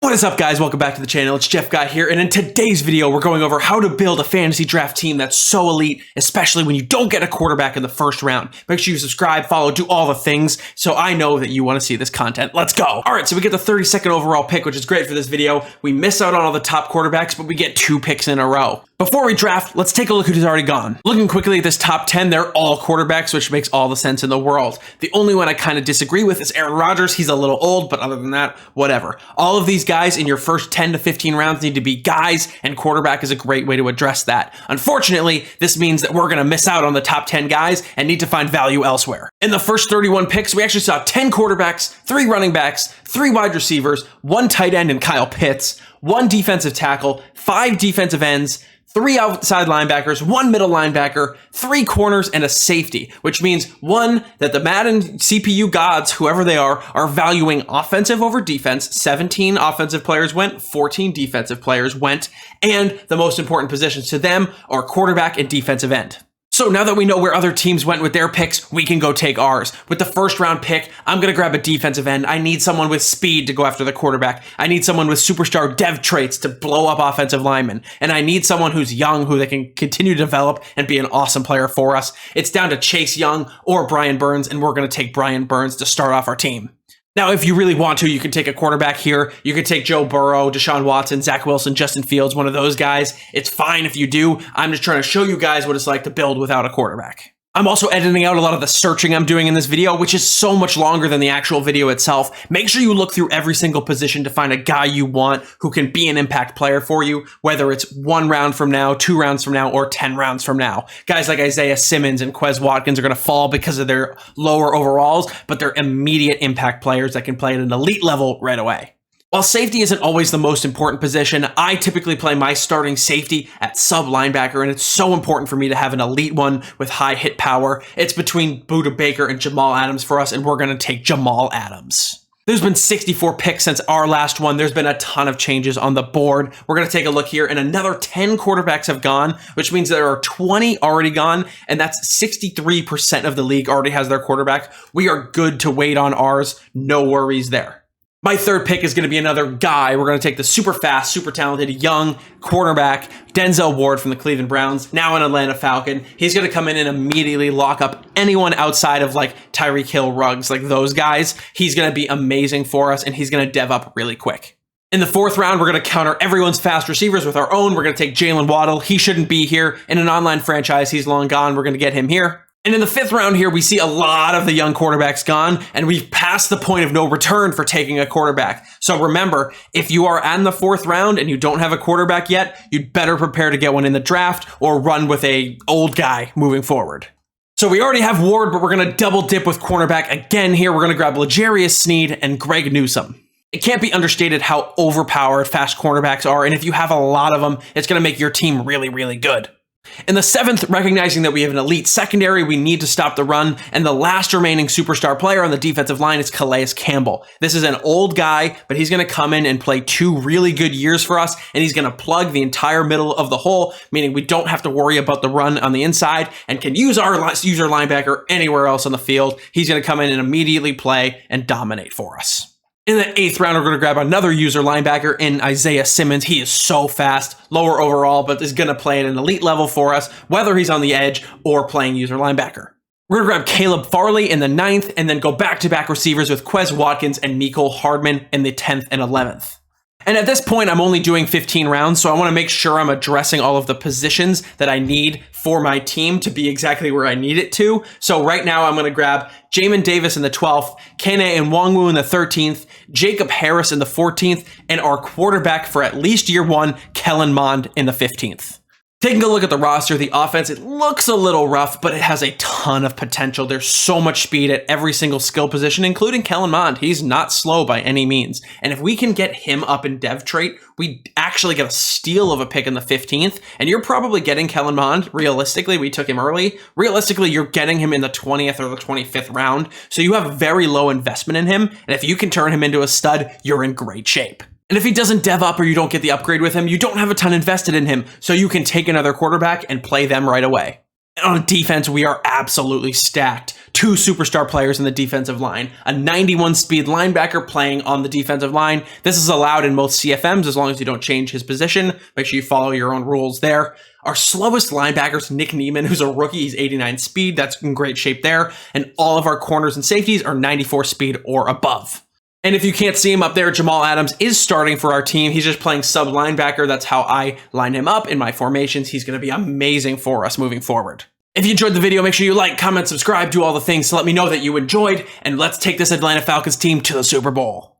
What is up, guys? Welcome back to the channel. It's Jeff Guy here, and in today's video, we're going over how to build a fantasy draft team that's so elite, especially when you don't get a quarterback in the first round. Make sure you subscribe, follow, do all the things, so I know that you want to see this content. Let's go! Alright, so we get the 32nd overall pick, which is great for this video. We miss out on all the top quarterbacks, but we get 2 picks in a row. Before we draft, let's take a look who's already gone. Looking quickly at this top 10, they're all quarterbacks, which makes all the sense in the world. The only one I kind of disagree with is Aaron Rodgers. He's a little old, but other than that, whatever. All of these guys in your first 10 to 15 rounds need to be guys, and quarterback is a great way to address that. Unfortunately, this means that we're going to miss out on the top 10 guys and need to find value elsewhere. In the first 31 picks, we actually saw 10 quarterbacks, 3 running backs, 3 wide receivers, 1 tight end in Kyle Pitts, 1 defensive tackle, 5 defensive ends, 3 outside linebackers, 1 middle linebacker, 3 corners, and a safety, which means, 1, that the Madden CPU gods, whoever they are valuing offensive over defense. 17 offensive players went, 14 defensive players went, and the most important positions to them are quarterback and defensive end. So now that we know where other teams went with their picks, we can go take ours. With the first round pick, I'm going to grab a defensive end. I need someone with speed to go after the quarterback. I need someone with superstar dev traits to blow up offensive linemen. And I need someone who's young, who they can continue to develop and be an awesome player for us. It's down to Chase Young or Brian Burns, and we're going to take Brian Burns to start off our team. Now, if you really want to, you can take a quarterback here. You can take Joe Burrow, Deshaun Watson, Zach Wilson, Justin Fields, one of those guys. It's fine if you do. I'm just trying to show you guys what it's like to build without a quarterback. I'm also editing out a lot of the searching I'm doing in this video, which is so much longer than the actual video itself. Make sure you look through every single position to find a guy you want who can be an impact player for you, whether it's 1 round from now, 2 rounds from now, or 10 rounds from now. Guys like Isaiah Simmons and Quez Watkins are going to fall because of their lower overalls, but they're immediate impact players that can play at an elite level right away. While safety isn't always the most important position, I typically play my starting safety at sub linebacker, and it's so important for me to have an elite one with high hit power. It's between Budda Baker and Jamal Adams for us, and we're going to take Jamal Adams. There's been 64 picks since our last one. There's been a ton of changes on the board. We're going to take a look here, and another 10 quarterbacks have gone, which means there are 20 already gone, and that's 63% of the league already has their quarterback. We are good to wait on ours. No worries there. My third pick is going to be another guy. We're going to take the super fast, super talented, young quarterback, Denzel Ward from the Cleveland Browns, now an Atlanta Falcon. He's going to come in and immediately lock up anyone outside of like Tyreek Hill, Ruggs, like those guys. He's going to be amazing for us, and he's going to dev up really quick. In the 4th round, we're going to counter everyone's fast receivers with our own. We're going to take Jalen Waddle. He shouldn't be here. In an online franchise, he's long gone. We're going to get him here. And in the 5th round here, we see a lot of the young quarterbacks gone, and we've passed the point of no return for taking a quarterback. So remember, if you are in the 4th round and you don't have a quarterback yet, you'd better prepare to get one in the draft or run with a old guy moving forward. So we already have Ward, but we're going to double dip with cornerback again here. We're going to grab L'Jarius Sneed and Greg Newsome. It can't be understated how overpowered fast cornerbacks are, and if you have a lot of them, it's going to make your team really, really good. In the 7th, recognizing that we have an elite secondary, we need to stop the run, and the last remaining superstar player on the defensive line is Calais Campbell. This is an old guy, but he's going to come in and play 2 really good years for us, and he's going to plug the entire middle of the hole, meaning we don't have to worry about the run on the inside and can use our user linebacker anywhere else on the field. He's going to come in and immediately play and dominate for us. In the 8th round, we're going to grab another user linebacker in Isaiah Simmons. He is so fast, lower overall, but is going to play at an elite level for us, whether he's on the edge or playing user linebacker. We're going to grab Caleb Farley in the 9th, and then go back-to-back receivers with Quez Watkins and Mecole Hardman in the 10th and 11th. And at this point, I'm only doing 15 rounds, so I want to make sure I'm addressing all of the positions that I need for my team to be exactly where I need it to. So right now, I'm going to grab Jamin Davis in the 12th, Kene Nwangwu in the 13th, Jacob Harris in the 14th, and our quarterback for at least year 1, Kellen Mond, in the 15th. Taking a look at the roster, the offense, it looks a little rough, but it has a ton of potential. There's so much speed at every single skill position, including Kellen Mond. He's not slow by any means. And if we can get him up in dev trait, we actually get a steal of a pick in the 15th. And you're probably getting Kellen Mond. Realistically, we took him early. Realistically, you're getting him in the 20th or the 25th round. So you have very low investment in him. And if you can turn him into a stud, you're in great shape. And if he doesn't dev up or you don't get the upgrade with him, you don't have a ton invested in him, so you can take another quarterback and play them right away. On defense, we are absolutely stacked. 2 superstar players in the defensive line, a 91 speed linebacker playing on the defensive line. This is allowed in most CFMs as long as you don't change his position. Make sure you follow your own rules there. Our slowest linebacker's Nick Neiman, who's a rookie. He's 89 speed. That's in great shape there. And all of our corners and safeties are 94 speed or above. And if you can't see him up there, Jamal Adams is starting for our team. He's just playing sub linebacker. That's how I line him up in my formations. He's going to be amazing for us moving forward. If you enjoyed the video, make sure you like, comment, subscribe, do all the things to let me know that you enjoyed. And let's take this Atlanta Falcons team to the Super Bowl.